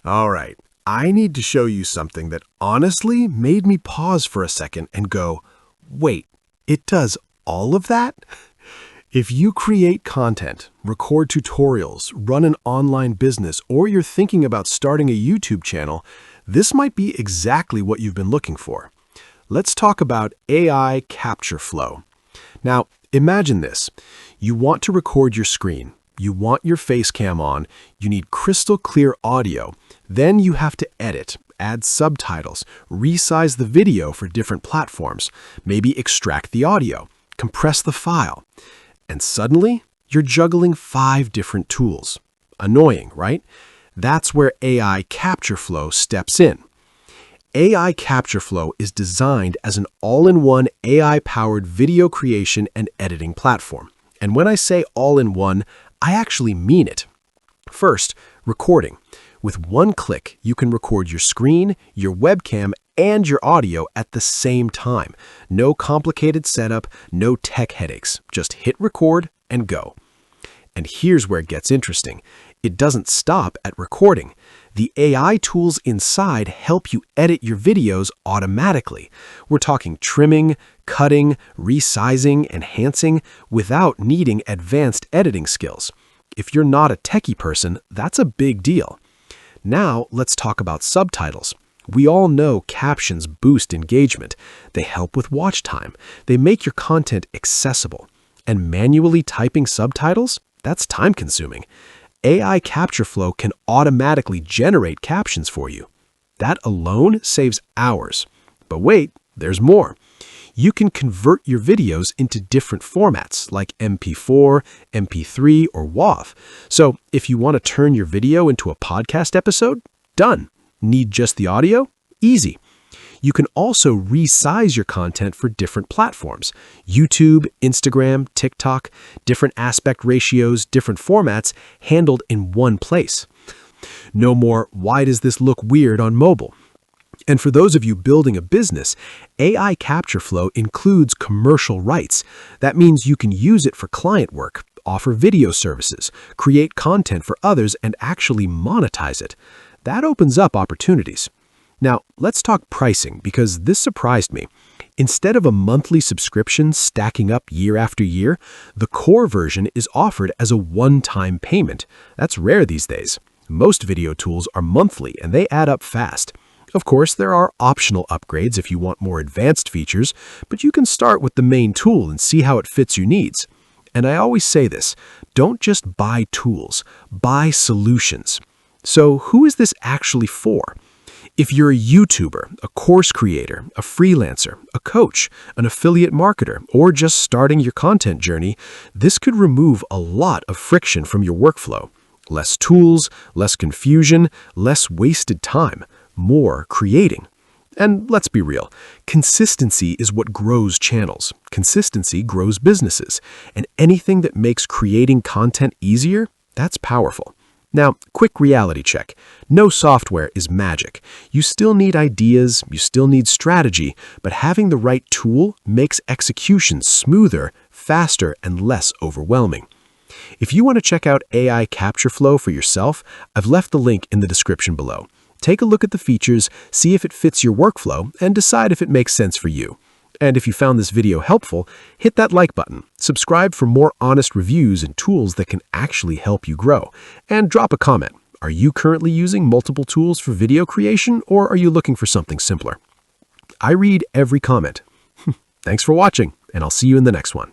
All right, I need to show you something that honestly made me pause for a second and go, wait, it does all of that? If you create content, record tutorials, run an online business, or you're thinking about starting a YouTube channel, this might be exactly what you've been looking for. Let's talk about AI CaptureFlow. Now, imagine this. You want to record your screen. You want your face cam on. You need crystal clear audio. Then you have to edit, add subtitles, resize the video for different platforms, maybe extract the audio, compress the file. And suddenly, you're juggling 5 different tools. Annoying, right? That's where AI CaptureFlow steps in. AI CaptureFlow is designed as an all-in-one AI-powered video creation and editing platform. And when I say all-in-one, I actually mean it. First, recording. With one click, you can record your screen, your webcam, and your audio at the same time. No complicated setup, no tech headaches. Just hit record and go. And here's where it gets interesting. It doesn't stop at recording. The AI tools inside help you edit your videos automatically. We're talking trimming, cutting, resizing, enhancing without needing advanced editing skills. If you're not a techie person, that's a big deal. Now, let's talk about subtitles. We all know captions boost engagement. They help with watch time. They make your content accessible. And manually typing subtitles? That's time-consuming. AI CaptureFlow can automatically generate captions for you. That alone saves hours. But wait, there's more. You can convert your videos into different formats like MP4, MP3, or WAV. So if you want to turn your video into a podcast episode, done. Need just the audio? Easy. You can also resize your content for different platforms. YouTube, Instagram, TikTok, different aspect ratios, different formats handled in one place. No more, why does this look weird on mobile? And for those of you building a business, AI CaptureFlow includes commercial rights. That means you can use it for client work, offer video services, create content for others, and actually monetize it. That opens up opportunities. Now, let's talk pricing because this surprised me. Instead of a monthly subscription stacking up year after year, the core version is offered as a one-time payment. That's rare these days. Most video tools are monthly and they add up fast. Of course, there are optional upgrades if you want more advanced features, but you can start with the main tool and see how it fits your needs. And I always say this, don't just buy tools, buy solutions. So who is this actually for? If you're a YouTuber, a course creator, a freelancer, a coach, an affiliate marketer, or just starting your content journey, this could remove a lot of friction from your workflow. Less tools, less confusion, less wasted time, more creating. And let's be real, consistency is what grows channels. Consistency grows businesses. And anything that makes creating content easier, that's powerful. Now, quick reality check. No software is magic. You still need ideas, you still need strategy, but having the right tool makes execution smoother, faster, and less overwhelming. If you want to check out AI CaptureFlow for yourself, I've left the link in the description below. Take a look at the features, see if it fits your workflow, and decide if it makes sense for you. And if you found this video helpful, hit that like button, subscribe for more honest reviews and tools that can actually help you grow, and drop a comment. Are you currently using multiple tools for video creation, or are you looking for something simpler? I read every comment. Thanks for watching, and I'll see you in the next one.